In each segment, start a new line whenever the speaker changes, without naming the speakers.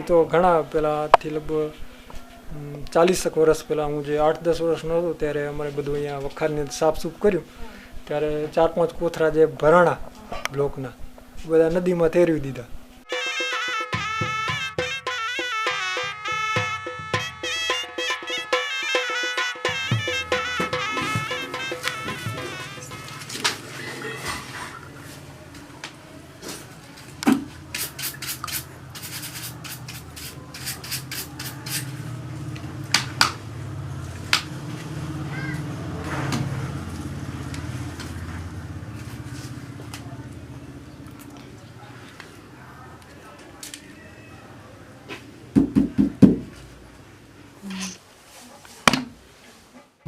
તો ઘણા પહેલાંથી લગભગ 40 વર્ષ પહેલાં હું જે 8-10 વર્ષનો હતો ત્યારે અમારે બધું અહીંયા વખારની સાફસૂફ કર્યું ત્યારે 4-5 કોથરા જે ભરાણા બ્લોકના બધા નદીમાં તેરવી દીધા.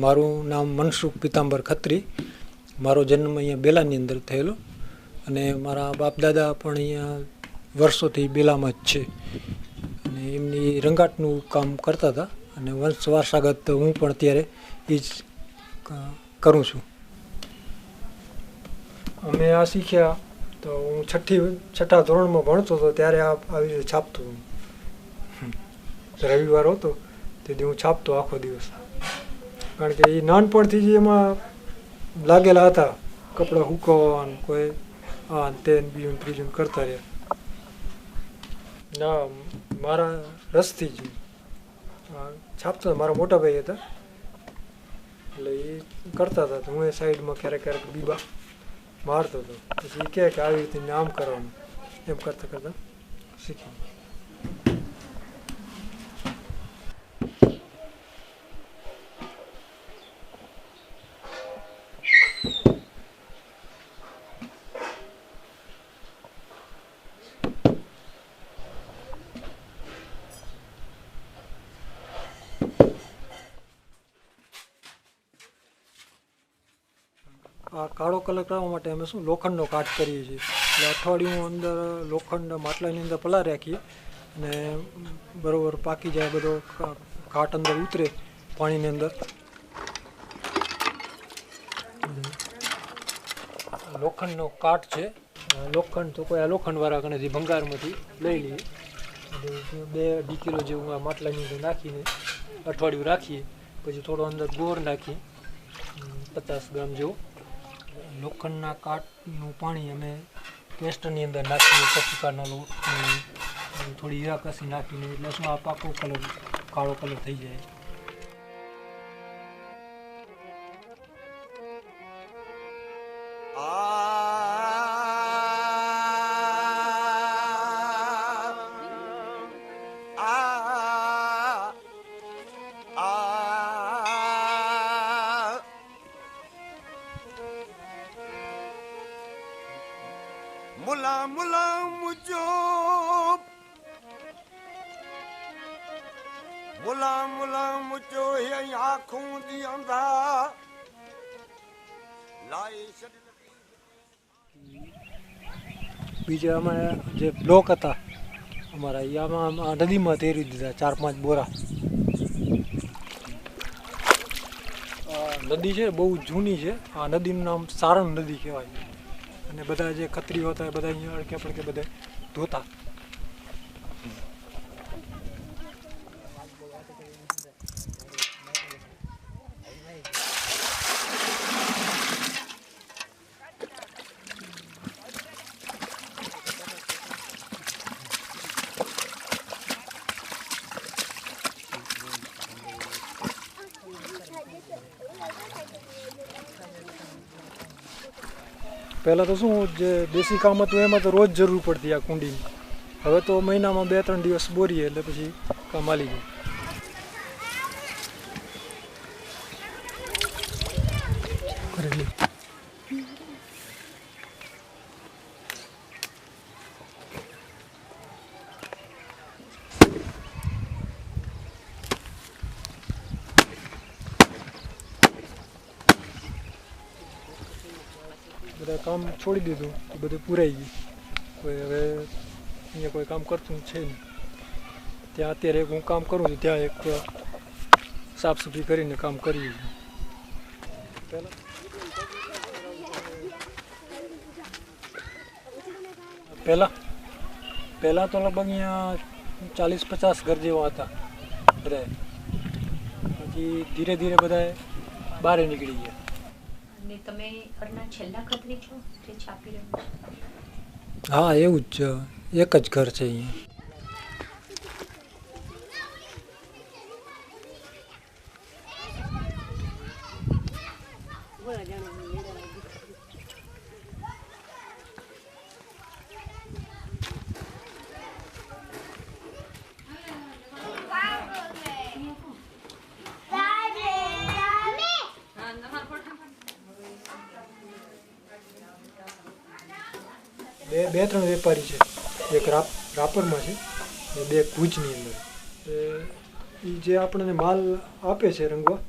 મારું નામ મનસુખ પિતાંબર ખત્રી. મારો જન્મ અહીંયા બેલાની અંદર થયેલો અને મારા બાપ દાદા પણ અહીંયા વર્ષોથી બેલામાં જ છે અને એમની રંગાટનું કામ કરતા હતા અને વંશ વારસાગત હું પણ અત્યારે એ જ કરું છું. અમે આ શીખ્યા તો હું છઠ્ઠા ધોરણમાં ભણતો હતો ત્યારે આવી રીતે છાપતો હું. રવિવાર હતો તેથી હું છાપતો આખો દિવસ, કારણ કે એ નાનપણથી જ એમાં લાગેલા હતા. કપડાં હુકવવાનું કોઈ આ તેન બીજું ત્રીજું કરતા રહ્યા. ના, મારા રસથી જ છાપતો. મારા મોટા ભાઈ હતા એટલે એ કરતા હતા તો હું એ સાઈડમાં ક્યારેક બીબા મારતો હતો. પછી એ કહે કે આવી રીતે આમ કરવાનું, એમ કરતાં કરતાં શીખી. આ કાળો કલર કરવા માટે અમે શું લોખંડનો કાટ કરીએ છીએ. એટલે અઠવાડિયું અંદર લોખંડ માટલાની અંદર પલાળી રાખીએ અને બરાબર પાકી જાય, બધો કાટ અંદર ઉતરે પાણીની અંદર. લોખંડનો કાટ છે. લોખંડ તો કોઈ આ લોખંડવાળા કણેથી ભંગારમાંથી લઈ લઈએ. 2-2 કિલો જેવું આ માટલાની અંદર નાખીને અઠવાડિયું રાખીએ. પછી થોડો અંદર ગોળ નાખીએ 50 ગ્રામ જેવું. લોખંડના કાટનું પાણી અમે પેસ્ટની અંદર નાખીએ, પપીકાના લોટ થોડી હીરા કસી નાખીને, એટલે શું આ પાકો કલર કાળો કલર થઈ જાય.
मुला मुला मुझो मुला मुला मुझो ये आँखों दी अंधा लाई.
બીજા અમારા જે બ્લોક હતા અમારા આમાં નદીમાં તેરી દીધા 4-5 બોરા. નદી છે બહુ જૂની છે. આ નદીનું નામ સારણ નદી કહેવાય અને બધા જે ખત્રીઓ હતા બધા અહીંયા અડકે પડકે બધા ધોતા. પહેલાં તો શું જે દેશી કામ હતું એમાં તો રોજ જરૂર પડતી આ કુંડીની. હવે તો મહિનામાં 2-3 દિવસ બોરીએ એટલે પછી કામ હાલી જાય. બધા કામ છોડી દીધું, બધું પૂરાઈ ગયું. કોઈ હવે અહીંયા કોઈ કામ કરતું છે નહીં. ત્યાં અત્યારે હું કામ કરું છું, ત્યાં એક સાફ સફાઈ કરીને કામ કરીએ છીએ. પહેલાં તો લગભગ અહીંયા 40-50 ઘર જેવા હતા બધા. પછી ધીરે ધીરે બધા બહાર નીકળી ગયા.
અને તમે ઘરના છેલ્લા ખતરી છો જે છાપી રહ્યું છે?
હા, એવું જ છે. એક જ ઘર છે અહીંયા. બે ત્રણ વેપારી છે. એક રાપરમાં છે ને 2 ભુજની અંદર. એ જે આપણને માલ આપે છે રંગવા,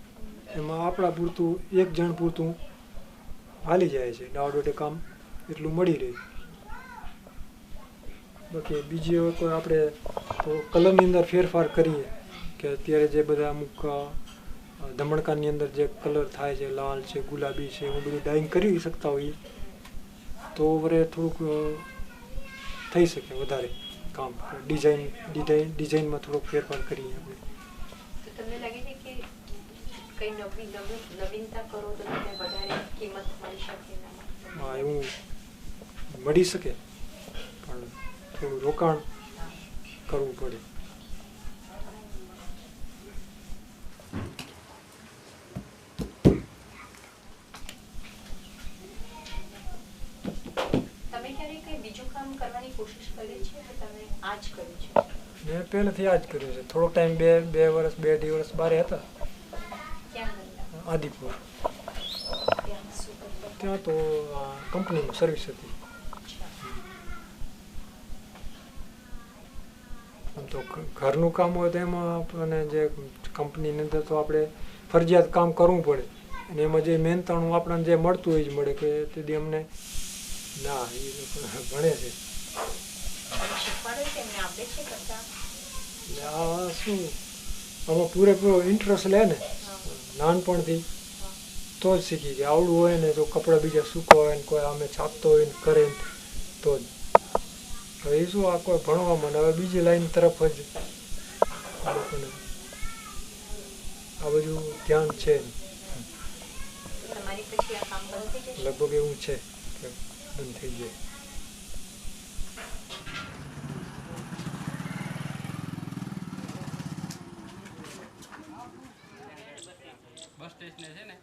એમાં આપણા પૂરતું 1 જણ પૂરતું હાલી જાય છે. દાવડોટે કામ એટલું મળી રહે. બાકી બીજી કોઈ આપણે તો કલરની અંદર ફેરફાર કરીએ કે અત્યારે જે બધા અમુક ધમણકાની અંદર જે કલર થાય છે, લાલ છે, ગુલાબી છે, એવું બધું ડાઇંગ કરી શકતા હોઈએ તો વરે થોડુંક થઈ શકે વધારે કામ. ડિઝાઇનમાં થોડોક ફેરફાર કરીએ આપણે.
તો તમને લાગે છે કે કઈ નવીનતા કરો તો તમને વધારે કિંમત મળી શકે એનામાં?
હા, એવું મળી શકે પણ થોડું રોકાણ કરવું પડે.
તમે ક્યારે કઈ બીજું કામ કરવાની કોશિશ કરી છે કે તમે આ જ કર્યું છે?
મેં પહેલેથી આ જ કર્યું છે. થોડોક ટાઈમ 2 વર્ષ 2-2.5 વર્ષ બહાર હતા
ક્યાં ગયેલા?
આદિપુર.
ત્યાં શું કરતા?
ત્યાં તો કંપનીમાં સર્વિસ હતી. આમ તો ઘરનું કામ હોય તો એમાં આપણને જે કંપનીની અંદર તો આપણે ફરજિયાત કામ કરવું પડે અને એમાં જે મહેનતાણું આપણને જે મળતું હોય જ મળે કે તેથી અમને ના એ લોકો ભણે છે.
શીખવાડો છે એમને આવડે છે કરતા?
એટલે આ શું આમાં પૂરેપૂરો ઇન્ટરેસ્ટ લે ને નાનપણથી તો જ શીખી જાય. આવડું હોય ને તો કપડાં બીજા સૂકવા હોય ને કોઈ અમે છાપતો હોય ને કરે ને તો જ. હવે એ શું આ કોઈ ભણવામાં ને હવે બીજી લાઈન તરફ જ લોકોને આ બધું ધ્યાન છે.
તમારી પછી આ કામ બંધ થઈ જશે?
લગભગ એવું છે કે બંધ થઈ જાય.
બસ સ્ટેશને છે ને